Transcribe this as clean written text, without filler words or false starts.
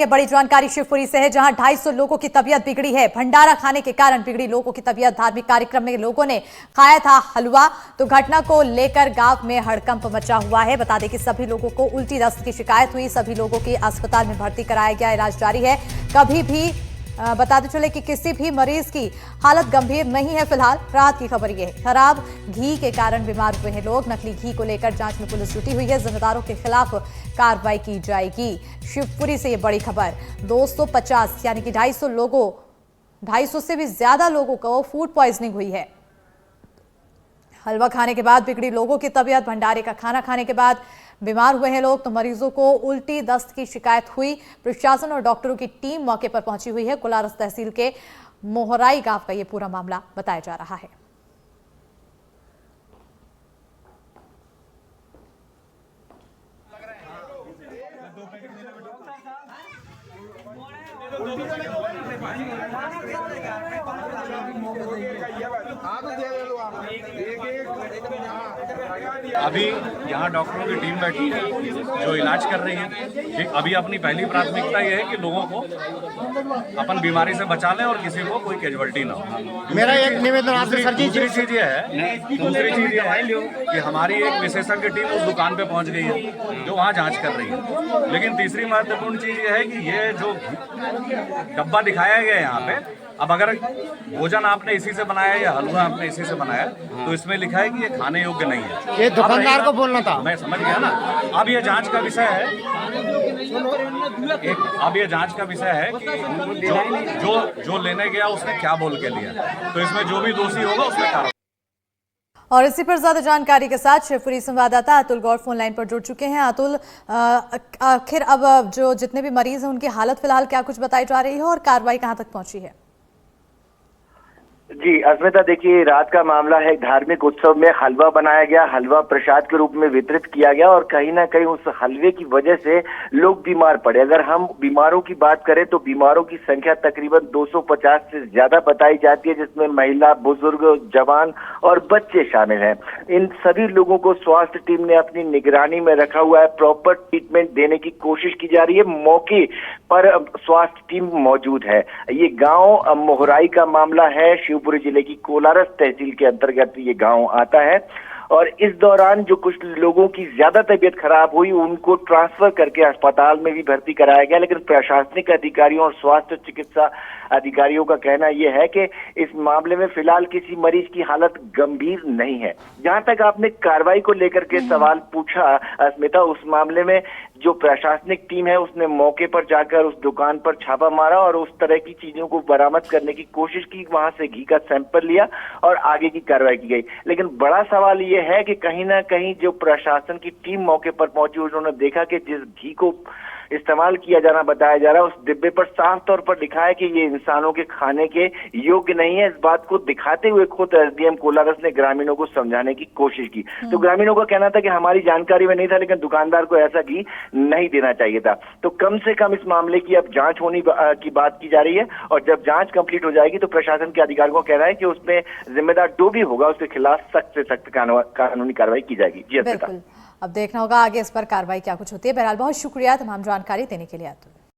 ये बड़ी जानकारी शिवपुरी से है, जहां 250 लोगों की तबीयत बिगड़ी है। भंडारा खाने के कारण बिगड़ी लोगों की तबीयत। धार्मिक कार्यक्रम में लोगों ने खाया था हलवा, तो घटना को लेकर गांव में हड़कंप मचा हुआ है। बता दें कि सभी लोगों को उल्टी दस्त की शिकायत हुई। सभी लोगों की अस्पताल में भर्ती कराया गया, इलाज जारी है। कभी भी बताते चले कि किसी भी मरीज की हालत गंभीर नहीं है। फिलहाल राहत की खबर ये है, खराब घी के कारण बीमार हुए हैं लोग। नकली घी को लेकर जांच में पुलिस जुटी हुई है। जिम्मेदारों के खिलाफ कार्रवाई की जाएगी। शिवपुरी से ये बड़ी खबर। 250 यानी कि 250 से भी ज्यादा लोगों को फूड पॉइजनिंग हुई है। हलवा खाने के बाद बिगड़ी लोगों की तबीयत। भंडारे का खाना खाने के बाद बीमार हुए हैं लोग। तो मरीजों को उल्टी दस्त की शिकायत हुई। प्रशासन और डॉक्टरों की टीम मौके पर पहुंची हुई है। कोलारस तहसील के मोहराई गांव का ये पूरा मामला बताया जा रहा है। अभी यहाँ डॉक्टरों की टीम बैठी है जो इलाज कर रही है। अभी अपनी पहली प्राथमिकता ये है कि लोगों को अपन बीमारी से बचा लें और किसी को कोई कैजुअल्टी ना हो। मेरा एक निवेदन आपसे सर जी। दूसरी चीज ये है कि हमारी एक विशेषज्ञ टीम उस दुकान पे पहुंच गई है जो वहाँ जांच कर रही है। लेकिन तीसरी महत्वपूर्ण चीज ये है कि ये जो डब्बा दिखाया गया है यहाँ पे, अब अगर भोजन आपने इसी से बनाया या हलवा आपने इसी से बनाया तो इसमें लिखा है कि ये खाने योग्य नहीं है। ये दुकानदार को बोलना था। मैं समझ गया ना। अब ये जांच का विषय है, अब ये जांच का विषय है कि जो लेने गया उसने क्या बोल के लिया, तो इसमें जो भी दोषी होगा उसमें कार्रवाई। और इसी पर ज्यादा जानकारी के साथ शिवपुरी संवाददाता अतुल गौर फोन लाइन पर जुड़ चुके हैं। अतुल, आखिर अब जो जितने भी मरीज हैं उनकी हालत फिलहाल क्या कुछ बताई जा रही है और कार्रवाई कहां तक पहुंची है? जी अस्मिता, देखिए रात का मामला है। धार्मिक उत्सव में हलवा बनाया गया, हलवा प्रसाद के रूप में वितरित किया गया और कहीं ना कहीं उस हलवे की वजह से लोग बीमार पड़े। अगर हम बीमारों की बात करें तो बीमारों की संख्या तकरीबन 250 से ज्यादा बताई जाती है, जिसमें महिला, बुजुर्ग, जवान और बच्चे शामिल हैं। इन सभी लोगों को स्वास्थ्य टीम ने अपनी निगरानी में रखा हुआ है। प्रॉपर ट्रीटमेंट देने की कोशिश की जा रही है। मौके पर स्वास्थ्य टीम मौजूद है। ये गाँव मोहराई का मामला है। शिवपुरी जिले की कोलारस तहसील के अंतर्गत ये गांव आता है और इस दौरान जो कुछ लोगों की ज्यादा तबीयत खराब हुई उनको ट्रांसफर करके अस्पताल में भी भर्ती कराया गया। लेकिन प्रशासनिक अधिकारियों और स्वास्थ्य चिकित्सा अधिकारियों का कहना यह है कि इस मामले में फिलहाल किसी मरीज की हालत गंभीर नहीं है। जहां तक आपने कार्रवाई को लेकर के सवाल पूछा अस्मिता, उस मामले में जो प्रशासनिक टीम है उसने मौके पर जाकर उस दुकान पर छापा मारा और उस तरह की चीजों को बरामद करने की कोशिश की। वहां से घी का सैंपल लिया और आगे की कार्रवाई की गई। लेकिन बड़ा सवाल ये है कि कहीं ना कहीं जो प्रशासन की टीम मौके पर पहुंची उन्होंने देखा कि जिस घी को इस्तेमाल किया जाना बताया जा रहा है उस डिब्बे पर साफ तौर पर लिखा है कि ये इंसानों के खाने के योग्य नहीं है। इस बात को दिखाते हुए खुद एसडीएम कोलारस ने ग्रामीणों को समझाने की कोशिश की। तो ग्रामीणों का कहना था कि हमारी जानकारी में नहीं था, लेकिन दुकानदार को ऐसा घी नहीं देना चाहिए था। तो कम से कम इस मामले की अब जांच होने की बात की जा रही है और जब जांच कंप्लीट हो जाएगी तो प्रशासन के अधिकारियों का कहना है कि उसमें जिम्मेदार जो भी होगा उसके खिलाफ सख्त से सख्त कानूनी कार्रवाई की जाएगी। जी बिल्कुल, अब देखना होगा आगे इस पर कार्रवाई क्या कुछ होती है। बहरहाल बहुत शुक्रिया तमाम जानकारी देने के लिए।